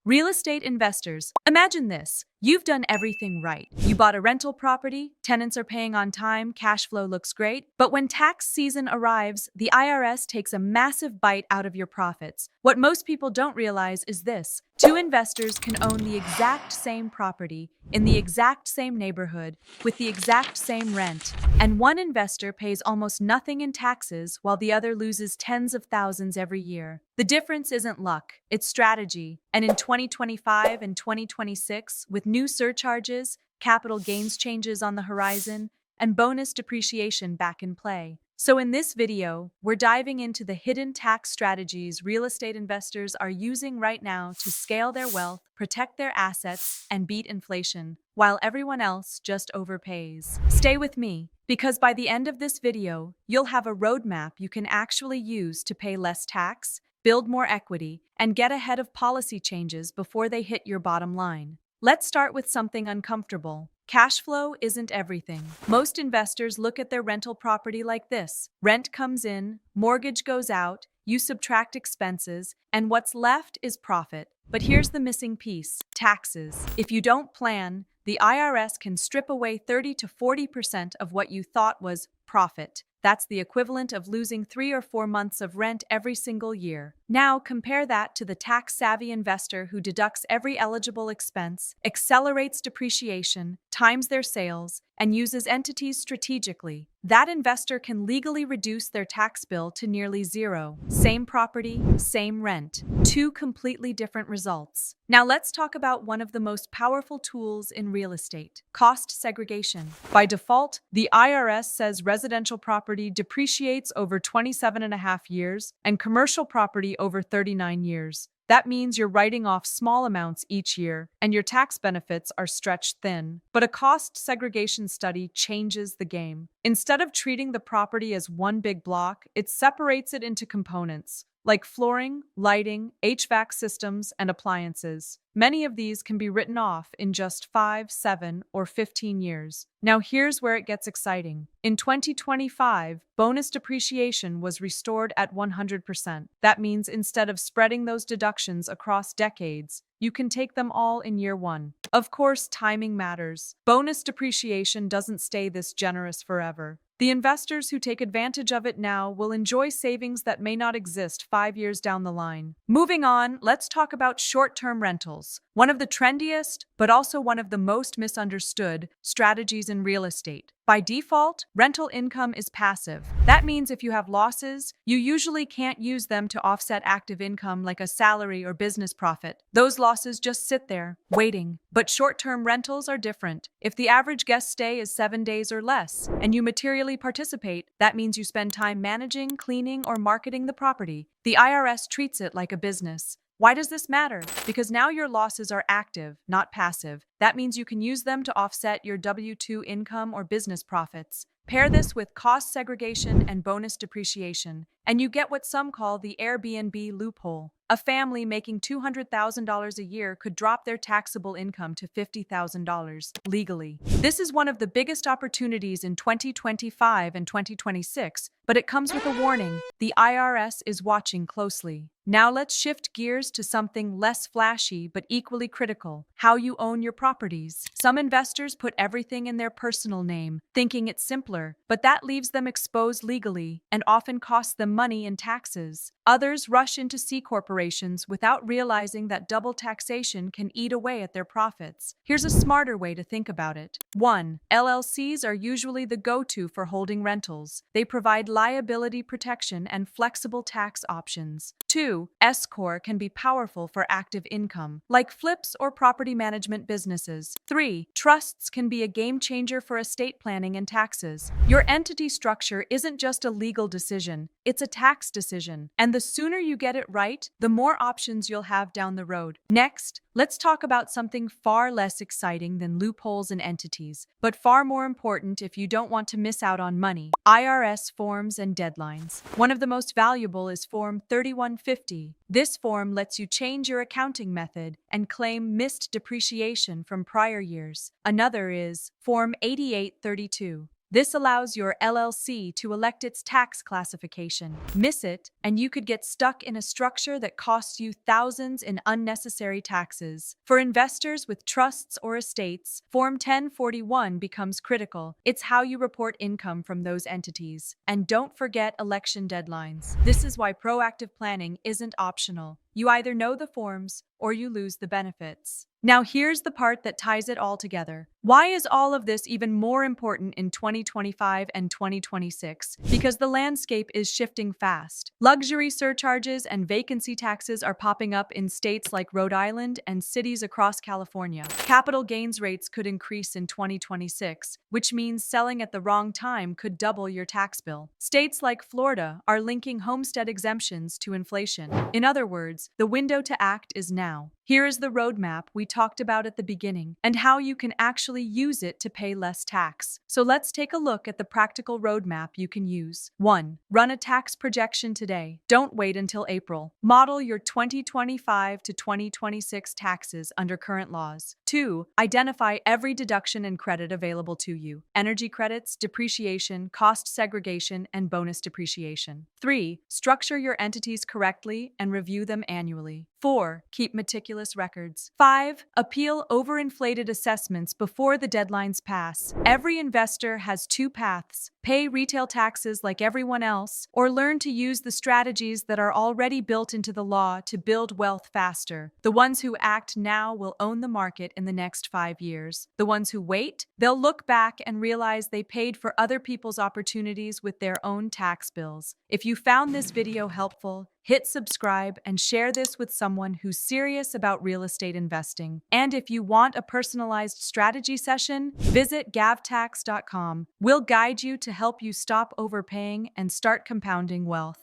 Real estate investors, imagine this. You've done everything right. You bought a rental property, tenants are paying on time, cash flow looks great. But when tax season arrives, the IRS takes a massive bite out of your profits. What most people don't realize is this. Two investors can own the exact same property, in the exact same neighborhood, with the exact same rent. And one investor pays almost nothing in taxes while the other loses tens of thousands every year. The difference isn't luck, it's strategy. And in 2025 and 2026, with new surcharges, capital gains changes on the horizon, and bonus depreciation back in play. So in this video, we're diving into the hidden tax strategies real estate investors are using right now to scale their wealth, protect their assets, and beat inflation, while everyone else just overpays. Stay with me, because by the end of this video, you'll have a roadmap you can actually use to pay less tax, build more equity, and get ahead of policy changes before they hit your bottom line. Let's start with something uncomfortable. Cash flow isn't everything. Most investors look at their rental property like this. Rent comes in, mortgage goes out, you subtract expenses, and what's left is profit. But here's the missing piece: taxes. If you don't plan, the IRS can strip away 30 to 40% of what you thought was profit. That's the equivalent of losing 3 or 4 months of rent every single year. Now compare that to the tax-savvy investor who deducts every eligible expense, accelerates depreciation, times their sales, and uses entities strategically. That investor can legally reduce their tax bill to nearly zero. Same property, same rent. Two completely different results. Now let's talk about one of the most powerful tools in real estate: cost segregation. By default, the IRS says residential property depreciates over 27.5 years and commercial property over 39 years. That means you're writing off small amounts each year, and your tax benefits are stretched thin. But a cost segregation study changes the game. Instead of treating the property as one big block, it separates it into components, like flooring, lighting, HVAC systems, and appliances. Many of these can be written off in just 5, 7, or 15 years. Now here's where it gets exciting. In 2025, bonus depreciation was restored at 100%. That means instead of spreading those deductions across decades, you can take them all in year one. Of course, timing matters. Bonus depreciation doesn't stay this generous forever. The investors who take advantage of it now will enjoy savings that may not exist 5 years down the line. Moving on, let's talk about short-term rentals. One of the trendiest, but also one of the most misunderstood strategies in real estate. By default, rental income is passive. That means if you have losses, you usually can't use them to offset active income like a salary or business profit. Those losses just sit there, waiting. But short-term rentals are different. If the average guest stay is 7 days or less, and you materially participate, that means you spend time managing, cleaning, or marketing the property. The IRS treats it like a business. Why does this matter? Because now your losses are active, not passive. That means you can use them to offset your W-2 income or business profits. Pair this with cost segregation and bonus depreciation, and you get what some call the Airbnb loophole. A family making $200,000 a year could drop their taxable income to $50,000 legally. This is one of the biggest opportunities in 2025 and 2026, but it comes with a warning: the IRS is watching closely. Now let's shift gears to something less flashy but equally critical: how you own your properties. Some investors put everything in their personal name, thinking it's simpler, but that leaves them exposed legally and often costs them money in taxes. Others rush into C corporations without realizing that double taxation can eat away at their profits. Here's a smarter way to think about it. 1. LLCs are usually the go-to for holding rentals. They provide liability protection and flexible tax options. 2. S Corp can be powerful for active income, like flips or property management businesses. 3. Trusts can be a game changer for estate planning and taxes. Your entity structure isn't just a legal decision, it's a tax decision. And the sooner you get it right, the more options you'll have down the road. Next, let's talk about something far less exciting than loopholes and entities, but far more important if you don't want to miss out on money: IRS forms and deadlines. One of the most valuable is Form 3150. This form lets you change your accounting method and claim missed depreciation from prior years. Another is Form 8832. This allows your LLC to elect its tax classification. Miss it, and you could get stuck in a structure that costs you thousands in unnecessary taxes. For investors with trusts or estates, Form 1041 becomes critical. It's how you report income from those entities. And don't forget election deadlines. This is why proactive planning isn't optional. You either know the forms or you lose the benefits. Now here's the part that ties it all together. Why is all of this even more important in 2025 and 2026? Because the landscape is shifting fast. Luxury surcharges and vacancy taxes are popping up in states like Rhode Island and cities across California. Capital gains rates could increase in 2026, which means selling at the wrong time could double your tax bill. States like Florida are linking homestead exemptions to inflation. In other words, the window to act is now. Here is the roadmap we talked about at the beginning and how you can actually use it to pay less tax. So let's take a look at the practical roadmap you can use. 1. Run a tax projection today. Don't wait until April. Model your 2025 to 2026 taxes under current laws. 2. Identify every deduction and credit available to you. Energy credits, depreciation, cost segregation, and bonus depreciation. 3. Structure your entities correctly and review them annually. 4. Keep meticulous records. 5. Appeal overinflated assessments before the deadlines pass. Every investor has two paths: pay retail taxes like everyone else, or learn to use the strategies that are already built into the law to build wealth faster. The ones who act now will own the market in the next 5 years. The ones who wait, they'll look back and realize they paid for other people's opportunities with their own tax bills. If you found this video helpful, hit subscribe and share this with someone who's serious about real estate investing. And if you want a personalized strategy session, visit gavtax.com. We'll guide you to help you stop overpaying and start compounding wealth.